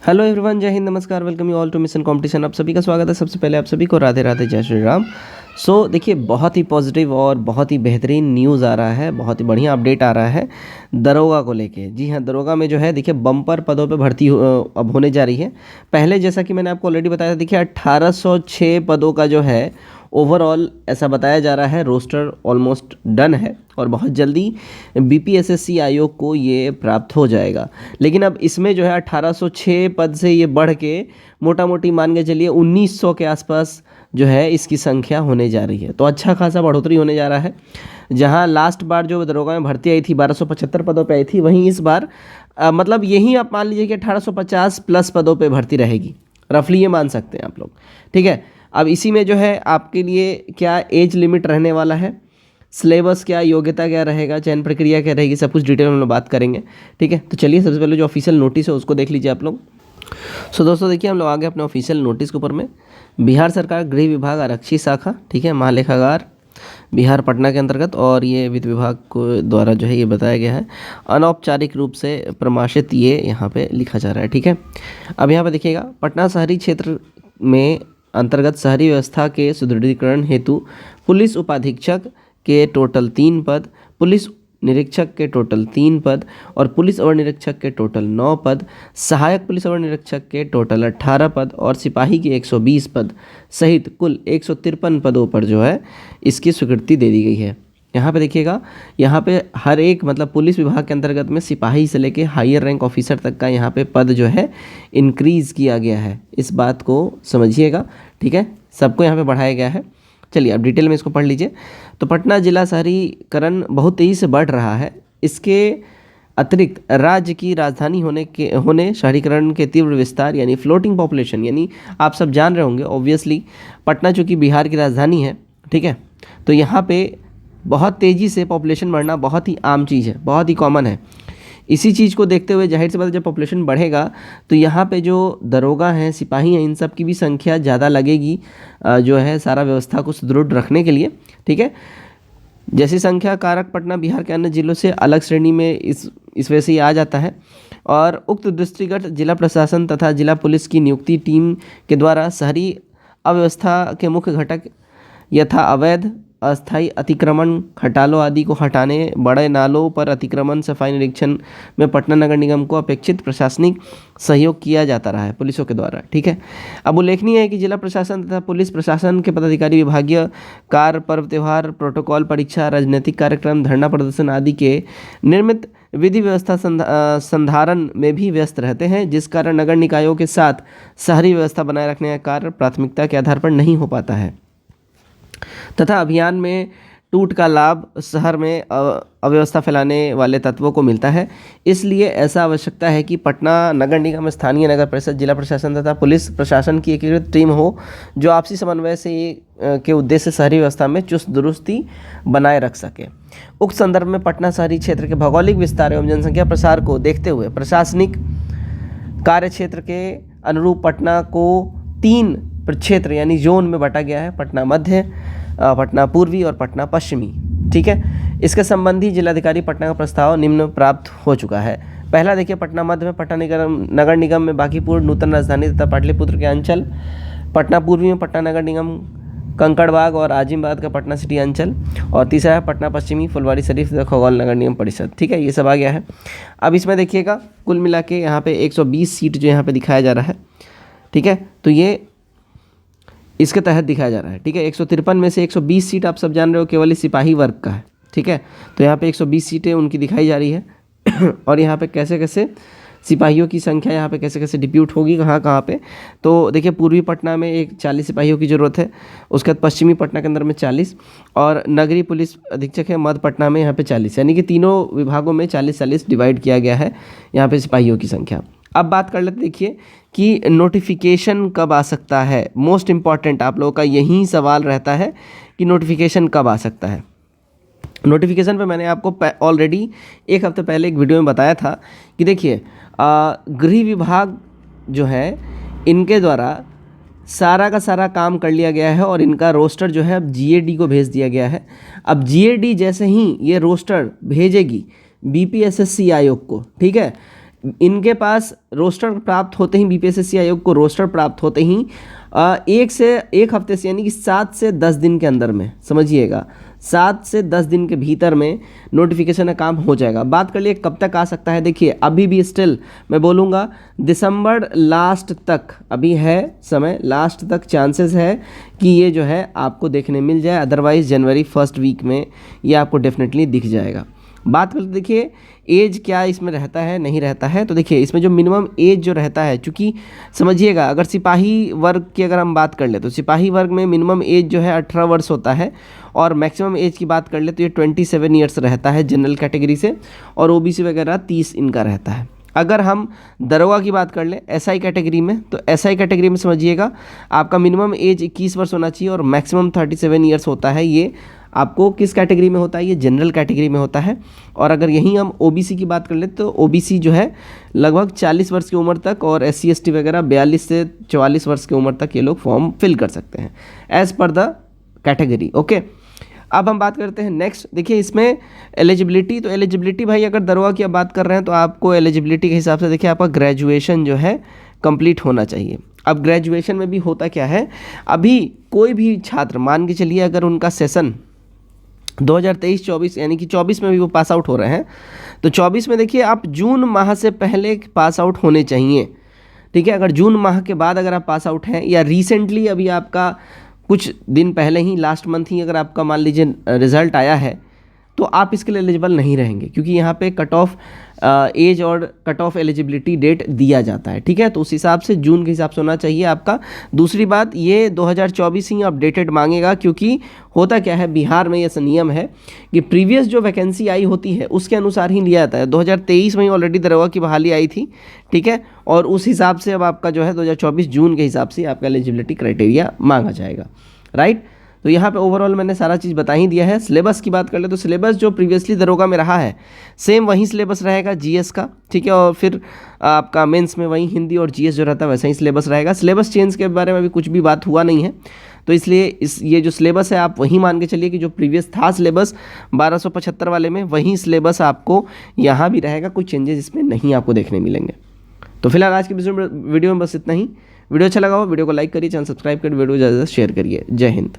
Hello everyone, जय हिंद, नमस्कार, welcome you all to mission competition. आप सभी का स्वागत है। सबसे पहले आप सभी को राधे राधे, जय श्री राम। देखिए, बहुत ही पॉजिटिव और बहुत ही बेहतरीन न्यूज़ आ रहा है, बहुत ही बढ़िया अपडेट आ रहा है दरोगा को लेके। जी हाँ, दरोगा में जो है देखिए बम्पर पदों पे भर्ती अब होने जा रही है। पहले जैसा कि मैंने आपको ऑलरेडी बताया था, देखिए 1806 पदों का जो है ओवरऑल ऐसा बताया जा रहा है, रोस्टर ऑलमोस्ट डन है और बहुत जल्दी बीपीएसएससी आयोग को ये प्राप्त हो जाएगा। लेकिन अब इसमें जो है 1806 पद से ये बढ़ के मोटा मोटी मान के चलिए 1900 के आसपास जो है इसकी संख्या होने जा रही है। तो अच्छा खासा बढ़ोतरी होने जा रहा है। जहां लास्ट बार जो दरोगा में भर्ती आई थी 1275 पदों पे आई थी, वहीं इस बार मतलब यही आप मान लीजिए कि 1850 प्लस पदों पे भर्ती रहेगी। रफली ये मान सकते हैं आप लोग, ठीक है। अब इसी में जो है आपके लिए क्या एज लिमिट रहने वाला है, सिलेबस क्या, योग्यता क्या रहेगा, चयन प्रक्रिया क्या रहेगी, सब कुछ डिटेल में हम लोग बात करेंगे, ठीक है। तो चलिए सबसे पहले जो ऑफिशियल नोटिस है उसको देख लीजिए आप लोग। दोस्तों देखिए, हम लोग आगे अपने ऑफिशियल नोटिस के ऊपर में बिहार सरकार गृह विभाग आरक्षी शाखा, ठीक है, महालेखागार बिहार पटना के अंतर्गत, और ये वित्त विभाग को द्वारा जो है ये बताया गया है, अनौपचारिक रूप से प्रमाणित ये यहाँ पे लिखा जा रहा है, ठीक है। अब यहाँ पे देखिएगा, पटना शहरी क्षेत्र में अंतर्गत शहरी व्यवस्था के सुदृढ़ीकरण हेतु पुलिस उपाधीक्षक के टोटल 3 पद, पुलिस निरीक्षक के टोटल 3 पद और पुलिस अवर निरीक्षक के टोटल 9 पद, सहायक पुलिस अवर निरीक्षक के टोटल 18 पद और सिपाही के 120 पद सहित कुल 153 पदों पर जो है इसकी स्वीकृति दे दी गई है। यहाँ पे देखिएगा, यहाँ पे हर एक मतलब पुलिस विभाग के अंतर्गत में सिपाही से लेके हायर रैंक ऑफिसर तक का यहाँ पे पद जो है इंक्रीज़ किया गया है। इस बात को समझिएगा, ठीक है, सबको यहाँ पे बढ़ाया गया है। चलिए अब डिटेल में इसको पढ़ लीजिए। तो पटना जिला शहरीकरण बहुत तेज़ी से बढ़ रहा है। इसके अतिरिक्त राज्य की राजधानी होने शहरीकरण के तीव्र विस्तार यानी फ्लोटिंग पॉपुलेशन, यानी आप सब जान रहे होंगे ऑब्वियसली पटना चूँकि बिहार की राजधानी है, ठीक है, तो यहाँ पे बहुत तेज़ी से पॉपुलेशन बढ़ना बहुत ही आम चीज़ है, बहुत ही कॉमन है। इसी चीज़ को देखते हुए जाहिर सी बात है, जब पॉपुलेशन बढ़ेगा तो यहाँ पे जो दरोगा हैं, सिपाही हैं, इन सब की भी संख्या ज़्यादा लगेगी जो है सारा व्यवस्था को सुदृढ़ रखने के लिए, ठीक है। जैसी संख्या कारक पटना बिहार के अन्य जिलों से अलग श्रेणी में इस वजह से ही आ जाता है। और उक्त दृष्टिगत जिला प्रशासन तथा जिला पुलिस की नियुक्ति टीम के द्वारा शहरी अव्यवस्था के मुख्य घटक यथा अवैध अस्थायी अतिक्रमण, खटालों आदि को हटाने, बड़े नालों पर अतिक्रमण सफाई निरीक्षण में पटना नगर निगम को अपेक्षित प्रशासनिक सहयोग किया जाता रहा है पुलिसों के द्वारा, ठीक है। अब उल्लेखनीय है कि जिला प्रशासन तथा पुलिस प्रशासन के पदाधिकारी विभागीय कार्य, पर्व त्योहार, प्रोटोकॉल, परीक्षा, राजनीतिक कार्यक्रम, धरना प्रदर्शन आदि के निर्मित विधि व्यवस्था संधारण में भी व्यस्त रहते हैं, जिस कारण नगर निकायों के साथ शहरी व्यवस्था बनाए रखने का कार्य प्राथमिकता के आधार पर नहीं हो पाता है तथा अभियान में टूट का लाभ शहर में अव्यवस्था फैलाने वाले तत्वों को मिलता है। इसलिए ऐसा आवश्यकता है कि पटना नगर निगम, स्थानीय नगर परिषद, जिला प्रशासन तथा पुलिस प्रशासन की एकीकृत टीम हो, जो आपसी समन्वय से के उद्देश्य शहरी व्यवस्था में चुस्त दुरुस्ती बनाए रख सके। उक्त संदर्भ में पटना शहरी क्षेत्र के भौगोलिक विस्तार एवं जनसंख्या प्रसार को देखते हुए प्रशासनिक कार्य क्षेत्र के अनुरूप पटना को 3 प्रक्षेत्र यानी जोन में बांटा गया है, पटना मध्य, पटना पूर्वी और पटना पश्चिमी, ठीक है। इसके संबंधी जिलाधिकारी पटना का प्रस्ताव निम्न प्राप्त हो चुका है। पहला देखिए, पटना मध्य में पटना नगर निगम में बांकीपुर नूतन राजधानी तथा पाटलिपुत्र के अंचल, पटना पूर्वी में पटना नगर निगम कंकड़बाग और आजिमबाद का पटना सिटी अंचल, और तीसरा है पटना पश्चिमी फुलवारी शरीफ तथा खगौल नगर निगम परिषद, ठीक है, ये सब आ गया है। अब इसमें देखिएगा कुल मिला के यहाँ पे 120 सीट जो यहाँ पे दिखाया जा रहा है, ठीक है, तो ये इसके तहत दिखाया जा रहा है, ठीक है। 153 में से 120 सीट आप सब जान रहे हो केवल इस सिपाही वर्ग का है, ठीक है। तो यहाँ पे 120 सीटें उनकी दिखाई जा रही है और यहाँ पे कैसे कैसे सिपाहियों की संख्या यहाँ पे कैसे कैसे डिप्यूट होगी, कहाँ कहाँ पे, तो देखिए पूर्वी पटना में 40 सिपाहियों की ज़रूरत है, उसके बाद पश्चिमी पटना के अंदर में 40 और नगरीय पुलिस अधीक्षक है मध्य पटना में यहाँ पे 40, यानी कि तीनों विभागों में 40-40 डिवाइड किया गया है यहाँ पे सिपाहियों की संख्या। अब बात कर लेते देखिए कि नोटिफिकेशन कब आ सकता है। मोस्ट इम्पॉर्टेंट आप लोगों का यही सवाल रहता है कि नोटिफिकेशन कब आ सकता है। नोटिफिकेशन पे मैंने आपको ऑलरेडी 1 हफ्ते पहले एक वीडियो में बताया था कि देखिए गृह विभाग जो है इनके द्वारा सारा का सारा काम कर लिया गया है और इनका रोस्टर जो है अब जीएडी को भेज दिया गया है। अब जीएडी जैसे ही ये रोस्टर भेजेगी बीपीएसएससी आयोग को, ठीक है, इनके पास रोस्टर प्राप्त होते ही, बीपीएससी आयोग को रोस्टर प्राप्त होते ही 1 हफ्ते से यानी कि 7 से 10 दिन के अंदर में, समझिएगा 7 से 10 दिन के भीतर में नोटिफिकेशन का काम हो जाएगा। बात कर लिए कब तक आ सकता है, देखिए अभी भी स्टिल मैं बोलूँगा दिसंबर लास्ट तक अभी है समय, लास्ट तक चांसेस है कि ये जो है आपको देखने मिल जाए, अदरवाइज जनवरी फर्स्ट वीक में ये आपको डेफिनेटली दिख जाएगा। बात करते देखिए एज क्या इसमें रहता है नहीं रहता है, तो देखिए इसमें जो मिनिमम एज जो रहता है, चूँकि समझिएगा अगर सिपाही वर्ग की अगर हम बात कर ले तो सिपाही वर्ग में मिनिमम एज जो है 18 वर्ष होता है, और मैक्सिमम एज की बात कर ले तो ये 27 ईयर्स रहता है जनरल कैटेगरी से, और ओबीसी वगैरह 30 इनका रहता है। अगर हम दरोगा की बात कर लें एसआई कैटेगरी में, तो एसआई कैटेगरी में समझिएगा आपका मिनिमम एज 21 वर्ष होना चाहिए और मैक्सिमम 37 ईयर्स होता है। ये आपको किस कैटेगरी में होता है, ये जनरल कैटेगरी में होता है। और अगर यहीं हम ओबीसी की बात कर ले तो ओबीसी जो है लगभग 40 वर्ष की उम्र तक, और एससी एसटी वगैरह 42 से 44 वर्ष की उम्र तक ये लोग फॉर्म फिल कर सकते हैं as per the category. Okay, अब हम बात करते हैं नेक्स्ट। देखिए इसमें एलिजिबिलिटी, तो एलिजिबिलिटी भाई अगर दरोगा की आप बात कर रहे हैं तो आपको एलिजिबिलिटी के हिसाब से देखिए आपका ग्रेजुएशन जो है कंप्लीट होना चाहिए। अब ग्रेजुएशन में भी होता क्या है, अभी कोई भी छात्र मान के चलिए अगर उनका सेशन 2023-24 यानी कि 24 में भी वो पास आउट हो रहे हैं, तो 24 में देखिए आप जून माह से पहले पास आउट होने चाहिए। ठीक है, अगर जून माह के बाद अगर आप पास आउट हैं, या रिसेंटली अभी आपका कुछ दिन पहले ही लास्ट मंथ ही अगर आपका मान लीजिए रिजल्ट आया है, तो आप इसके लिए एलिजिबल नहीं रहेंगे, क्योंकि यहाँ पे कट ऑफ एज और कट ऑफ एलिजिबिलिटी डेट दिया जाता है। ठीक है, तो उस हिसाब से जून के हिसाब से होना चाहिए आपका। दूसरी बात, ये 2024 ही अपडेटेड मांगेगा, क्योंकि होता क्या है बिहार में ऐसा नियम है कि प्रीवियस जो वैकेंसी आई होती है उसके अनुसार ही लिया जाता है। 2023 में ही ऑलरेडी दरोगा की बहाली आई थी, ठीक है, और उस हिसाब से अब आपका जो है 2024 जून के हिसाब से आपका एलिजिबिलिटी क्राइटेरिया मांगा जाएगा। राइट, तो यहाँ पे ओवरऑल मैंने सारा चीज़ बता ही दिया है। सिलेबस की बात कर ले तो सिलेबस जो प्रीवियसली दरोगा में रहा है सेम वही सिलेबस रहेगा जीएस का, ठीक है, और फिर आपका मेंस में वही हिंदी और जीएस जो रहता है वैसा ही सिलेबस रहेगा। सिलेबस चेंज के बारे में भी कुछ भी बात हुआ नहीं है, तो इसलिए ये जो सिलेबस है आप वही मान के चलिए कि जो प्रीवियस था सिलेबस 1275 वाले में, वही सिलेबस आपको यहाँ भी रहेगा, कोई चेंजेस इसमें नहीं आपको देखने मिलेंगे। तो फिलहाल आज की वीडियो में बस इतना ही। वीडियो अच्छा लगा हो वीडियो को लाइक करिए, चैनल सब्सक्राइब करिए, वीडियो ज़्यादा से ज़्यादा शेयर करिए। जय हिंद।